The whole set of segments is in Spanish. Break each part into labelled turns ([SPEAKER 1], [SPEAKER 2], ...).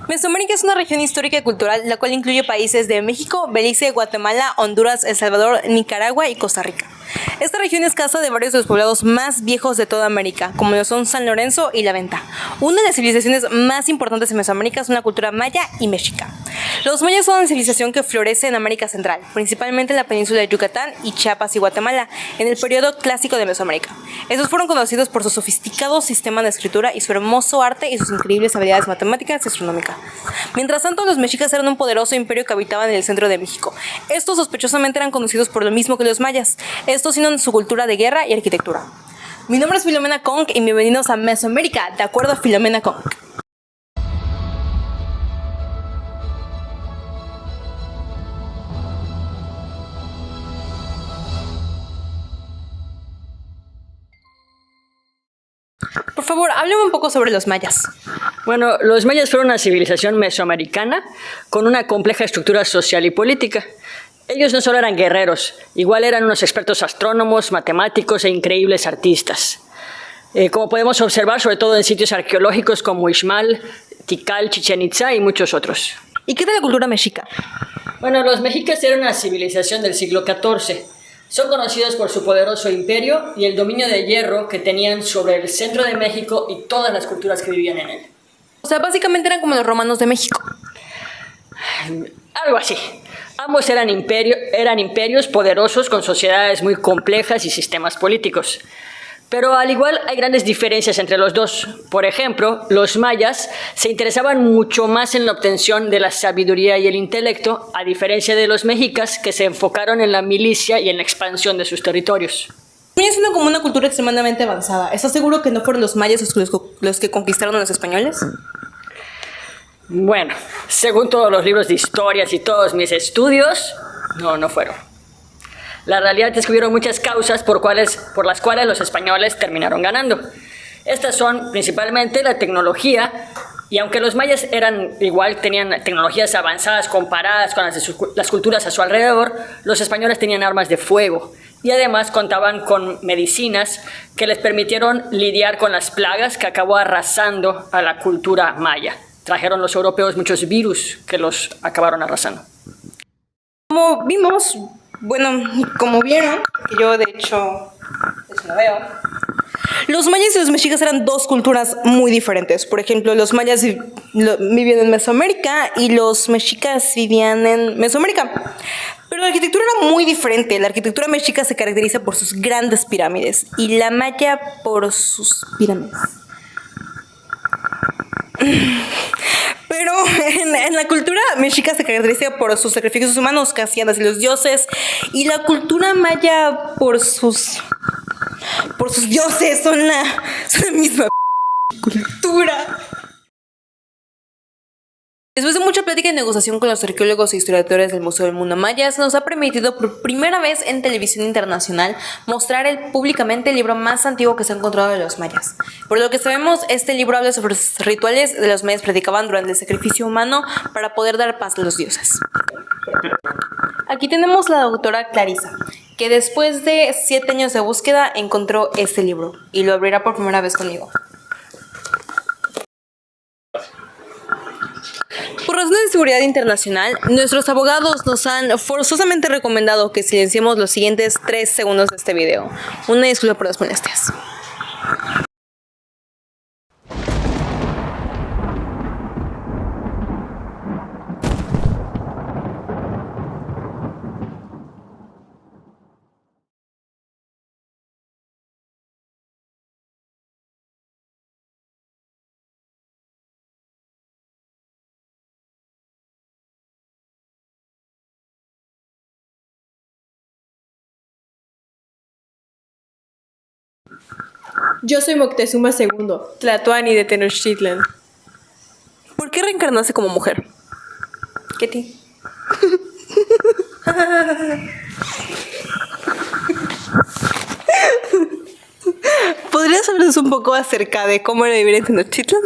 [SPEAKER 1] Mesoamérica es una región histórica y cultural, la cual incluye países de México, Belice, Guatemala, Honduras, El Salvador, Nicaragua y Costa Rica. Esta región es casa de varios de los poblados más viejos de toda América, como lo son San Lorenzo y La Venta. Una de las civilizaciones más importantes en Mesoamérica es una cultura maya y mexica. Los mayas son una civilización que florece en América Central, principalmente en la península de Yucatán y Chiapas y Guatemala, en el periodo clásico de Mesoamérica. Estos fueron conocidos por su sofisticado sistema de escritura y su hermoso arte y sus increíbles habilidades matemáticas y astronómicas. Mientras tanto, los mexicas eran un poderoso imperio que habitaban en el centro de México. Estos sospechosamente eran conocidos por lo mismo que los mayas, esto sino su cultura de guerra y arquitectura. Mi nombre es Filomena Kong y bienvenidos a Mesoamérica, de acuerdo a Filomena Kong. Por favor, háblame un poco sobre los mayas.
[SPEAKER 2] Bueno, los mayas fueron una civilización mesoamericana con una compleja estructura social y política. Ellos no solo eran guerreros, igual eran unos expertos astrónomos, matemáticos e increíbles artistas. Como podemos observar, sobre todo en sitios arqueológicos como Ixmal, Tikal, Chichén Itzá y muchos otros.
[SPEAKER 1] ¿Y qué de la cultura mexica?
[SPEAKER 2] Bueno, los mexicas eran una civilización del siglo XIV. Son conocidos por su poderoso imperio y el dominio de hierro que tenían sobre el centro de México y todas las culturas que vivían en él.
[SPEAKER 1] O sea, básicamente eran como los romanos de México.
[SPEAKER 2] Algo así. Ambos eran imperios poderosos con sociedades muy complejas y sistemas políticos. Pero al igual hay grandes diferencias entre los dos. Por ejemplo, los mayas se interesaban mucho más en la obtención de la sabiduría y el intelecto, a diferencia de los mexicas que se enfocaron en la milicia y en la expansión de sus territorios.
[SPEAKER 1] Es como una cultura extremadamente avanzada. ¿Estás seguro que no fueron los mayas los que conquistaron a los españoles?
[SPEAKER 2] Bueno, según todos los libros de historias y todos mis estudios, no fueron. La realidad es que hubieron muchas causas por las cuales los españoles terminaron ganando. Estas son principalmente la tecnología, y aunque los mayas tenían tecnologías avanzadas comparadas con las culturas a su alrededor, los españoles tenían armas de fuego y además contaban con medicinas que les permitieron lidiar con las plagas que acabó arrasando a la cultura maya. Trajeron los europeos muchos virus que los acabaron arrasando.
[SPEAKER 1] Como vieron, que yo de hecho lo veo, los mayas y los mexicas eran dos culturas muy diferentes. Por ejemplo, los mayas vivían en Mesoamérica y los mexicas vivían en Mesoamérica. Pero la arquitectura era muy diferente. La arquitectura mexica se caracteriza por sus grandes pirámides y la maya por sus pirámides. Pero en la cultura mexica se caracteriza por sus sacrificios humanos que hacían hacia los dioses, y la cultura maya por sus dioses son la misma cultura. Después de mucha plática y negociación con los arqueólogos e historiadores del Museo del Mundo Maya, se nos ha permitido por primera vez en televisión internacional mostrar públicamente el libro más antiguo que se ha encontrado de los mayas. Por lo que sabemos, este libro habla sobre los rituales de los mayas practicaban durante el sacrificio humano para poder dar paz a los dioses. Aquí tenemos la doctora Clarisa, que después de 7 años de búsqueda encontró este libro y lo abrirá por primera vez conmigo. Por razones de seguridad internacional, nuestros abogados nos han forzosamente recomendado que silenciemos los siguientes 3 segundos de este video. Una disculpa por las molestias.
[SPEAKER 3] Yo soy Moctezuma II, Tlatoani de Tenochtitlan.
[SPEAKER 1] ¿Por qué reencarnaste como mujer? ¿Qué ti? ¿Podrías hablarnos un poco acerca de cómo era vivir en Tenochtitlan?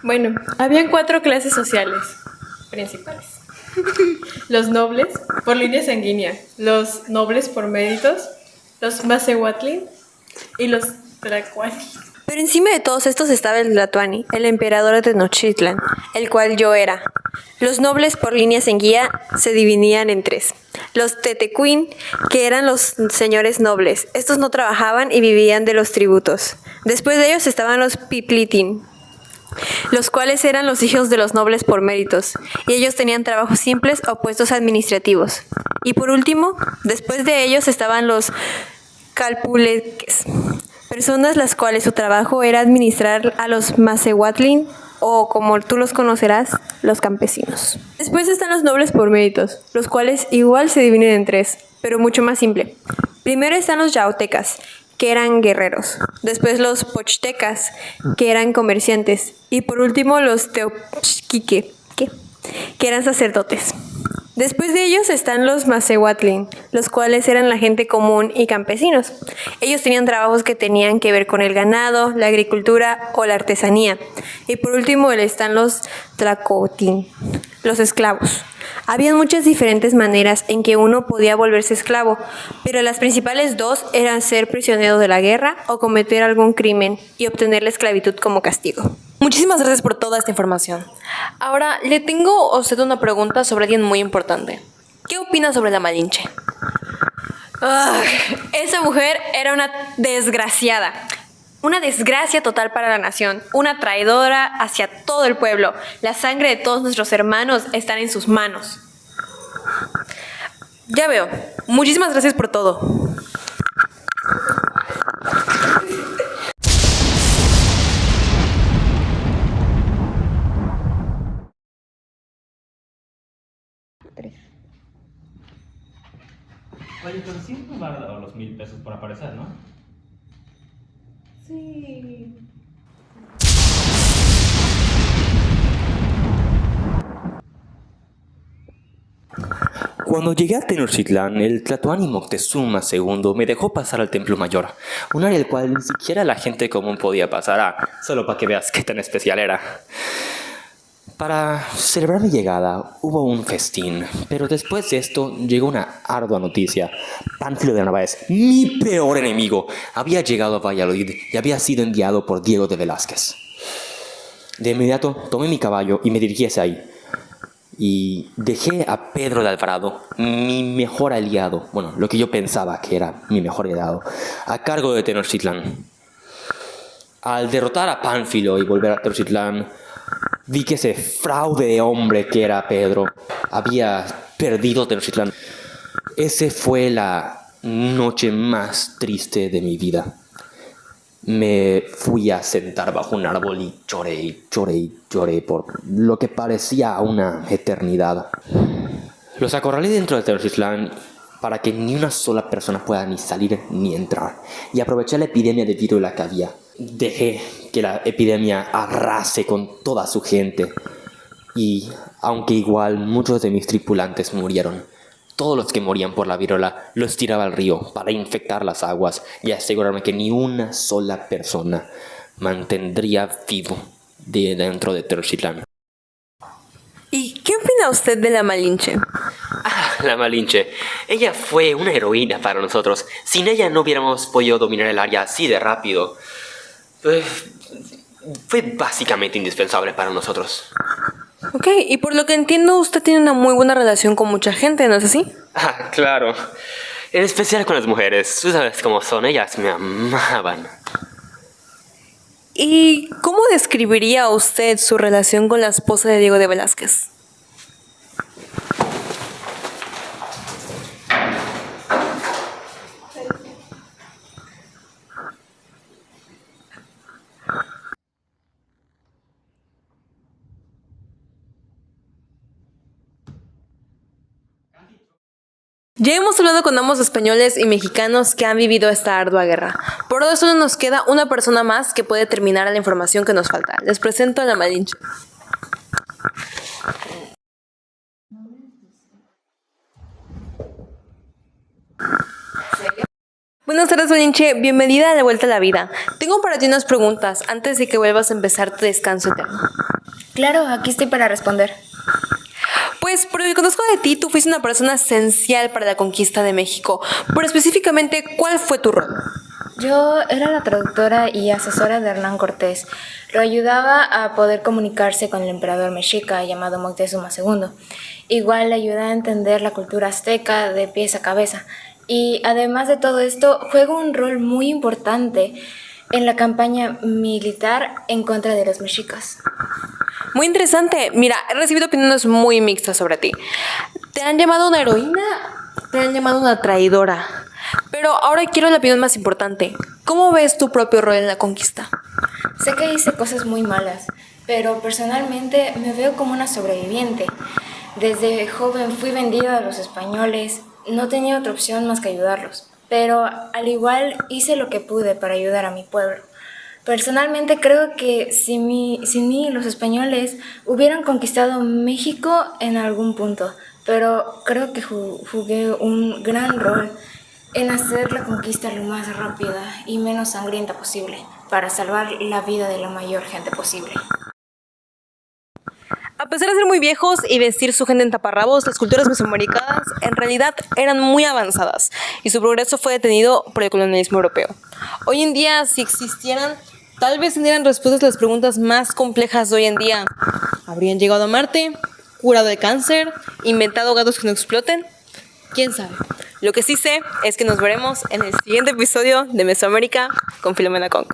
[SPEAKER 3] Bueno, habían 4 clases sociales principales. Los nobles, por línea sanguínea, los nobles por méritos, los Macehuatlin y los Tlacuani.
[SPEAKER 4] Pero encima de todos estos estaba el Tlatoani, el emperador de Tenochtitlan, el cual yo era. Los nobles por línea sanguínea se dividían en tres. Los Tetecuin, que eran los señores nobles. Estos no trabajaban y vivían de los tributos. Después de ellos estaban los Piplitin, los cuales eran los hijos de los nobles por méritos, y ellos tenían trabajos simples o puestos administrativos. Y por último, después de ellos estaban los Calpuleques, personas las cuales su trabajo era administrar a los Macehuatlin, o como tú los conocerás, los campesinos. Después están los nobles por méritos, los cuales igual se dividen en tres, pero mucho más simple. Primero están los yautecas, que eran guerreros. Después los pochtecas, que eran comerciantes. Y por último los teoxquique, que eran sacerdotes. Después de ellos están los Macehuatlin, los cuales eran la gente común y campesinos. Ellos tenían trabajos que tenían que ver con el ganado, la agricultura o la artesanía. Y por último están los Tlacotin, los esclavos. Habían muchas diferentes maneras en que uno podía volverse esclavo, pero las principales dos eran ser prisionero de la guerra o cometer algún crimen y obtener la esclavitud como castigo.
[SPEAKER 1] Muchísimas gracias por toda esta información. Ahora, le tengo a usted una pregunta sobre alguien muy importante. ¿Qué opina sobre la Malinche?
[SPEAKER 4] Esa mujer era una desgraciada. Una desgracia total para la nación, una traidora hacia todo el pueblo. La sangre de todos nuestros hermanos está en sus manos.
[SPEAKER 1] Ya veo. Muchísimas gracias por todo.
[SPEAKER 5] Oye, pero sí nos va a dar los 1,000 pesos por aparecer, ¿no?
[SPEAKER 3] Sí.
[SPEAKER 6] Cuando llegué a Tenochtitlán, el Tlatoani Moctezuma II me dejó pasar al Templo Mayor, un área al cual ni siquiera la gente común podía pasar, solo para que veas qué tan especial era. Para celebrar mi llegada hubo un festín, pero después de esto llegó una ardua noticia. Pánfilo de Narváez, mi peor enemigo, había llegado a Valladolid y había sido enviado por Diego de Velázquez. De inmediato tomé mi caballo y me dirigí hacia ahí. Y dejé a Pedro de Alvarado, mi mejor aliado, bueno, lo que yo pensaba que era mi mejor aliado, a cargo de Tenochtitlán. Al derrotar a Pánfilo y volver a Tenochtitlán, vi que ese fraude de hombre que era Pedro había perdido Tenochtitlán. Esa fue la noche más triste de mi vida. Me fui a sentar bajo un árbol y lloré por lo que parecía una eternidad. Los acorralé dentro de Tenochtitlán para que ni una sola persona pueda ni salir ni entrar. Y aproveché la epidemia de viruela que había. Dejé que la epidemia arrase con toda su gente. Y aunque igual muchos de mis tripulantes murieron, todos los que morían por la viruela los tiraba al río para infectar las aguas y asegurarme que ni una sola persona mantendría vivo dentro de Tenochtitlán.
[SPEAKER 1] ¿Y qué opina usted de la Malinche?
[SPEAKER 6] La Malinche. Ella fue una heroína para nosotros. Sin ella no hubiéramos podido dominar el área así de rápido. Fue básicamente indispensable para nosotros.
[SPEAKER 1] Ok, y por lo que entiendo, usted tiene una muy buena relación con mucha gente, ¿no es así?
[SPEAKER 6] Claro. En especial con las mujeres. Tú sabes cómo son. Ellas me amaban.
[SPEAKER 1] ¿Y cómo describiría usted su relación con la esposa de Diego de Velázquez? Ya hemos hablado con ambos españoles y mexicanos que han vivido esta ardua guerra. Por eso solo nos queda una persona más que puede terminar la información que nos falta. Les presento a la Malinche. Buenas tardes, Malinche. Bienvenida a La Vuelta a la Vida. Tengo para ti unas preguntas antes de que vuelvas a empezar tu descanso eterno.
[SPEAKER 7] Claro, aquí estoy para responder.
[SPEAKER 1] Pues por lo que conozco de ti, tú fuiste una persona esencial para la conquista de México. Pero específicamente, ¿cuál fue tu rol?
[SPEAKER 7] Yo era la traductora y asesora de Hernán Cortés. Lo ayudaba a poder comunicarse con el emperador mexica llamado Moctezuma II. Igual le ayudé a entender la cultura azteca de pies a cabeza. Y además de todo esto, juego un rol muy importante en la campaña militar en contra de los mexicas.
[SPEAKER 1] Muy interesante. Mira, he recibido opiniones muy mixtas sobre ti. Te han llamado una heroína, te han llamado una traidora. Pero ahora quiero la opinión más importante. ¿Cómo ves tu propio rol en la conquista?
[SPEAKER 7] Sé que hice cosas muy malas, pero personalmente me veo como una sobreviviente. Desde joven fui vendida a los españoles, no tenía otra opción más que ayudarlos, pero al igual hice lo que pude para ayudar a mi pueblo. Personalmente creo que sin mí los españoles hubieran conquistado México en algún punto, pero creo que jugué un gran rol en hacer la conquista lo más rápida y menos sangrienta posible, para salvar la vida de la mayor gente posible.
[SPEAKER 1] A pesar de ser muy viejos y vestir su gente en taparrabos, las culturas mesoamericanas en realidad eran muy avanzadas y su progreso fue detenido por el colonialismo europeo. Hoy en día, si existieran, tal vez tendrían respuestas a las preguntas más complejas de hoy en día. ¿Habrían llegado a Marte? ¿Curado el cáncer? ¿Inventado gatos que no exploten? ¿Quién sabe? Lo que sí sé es que nos veremos en el siguiente episodio de Mesoamérica con Filomena Kong.